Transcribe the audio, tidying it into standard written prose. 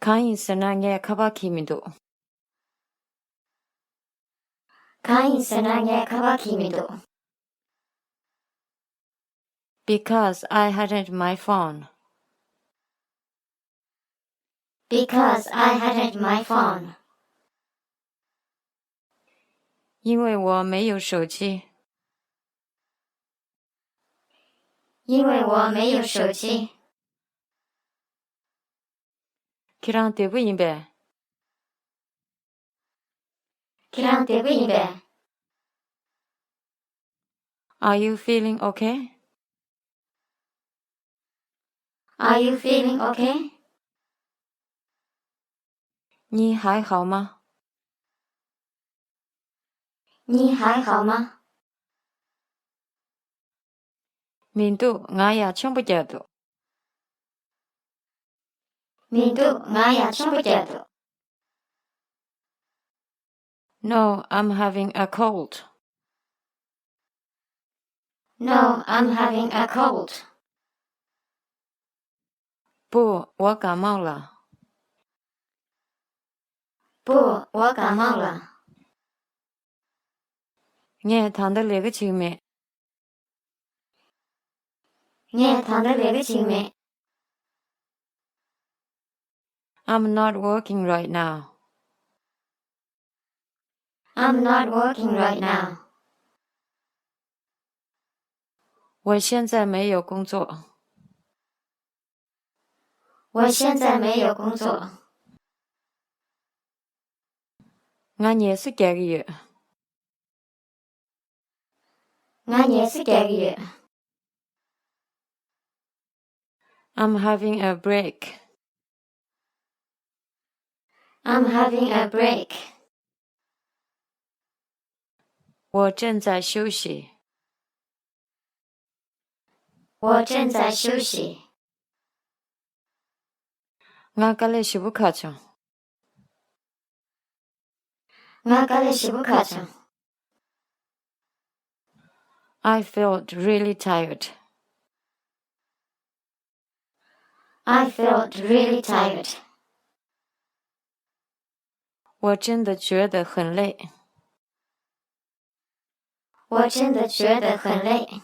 Kain senangye kabakimido. Kain senangye kabakimido. Because I hadn't my phone. Because I hadn't my phone. 因为我没有手机。因为我没有手机。Kiran debu imbe. Kiran debu imbe. Are you feeling okay? Are you feeling okay? 你还好吗？你还好吗？ Mindu ngaya chombujado. Mindu ngaya chombujado. No, I'm having a cold. No, I'm having a cold. 不，我感冒了。不，我感冒了。你躺在那个前面。你躺在那个前面。I'm not working right now. I'm not working right now. 我现在没有工作。我现在没有工作。俺也是这个月。俺也是这个月。I'm having a break. I'm having a break. 我正在休息。我正在休息。俺刚来西部课程。俺刚来西部课程。I felt really tired. I felt really tired. 我真的觉得很累。我真的觉得很累。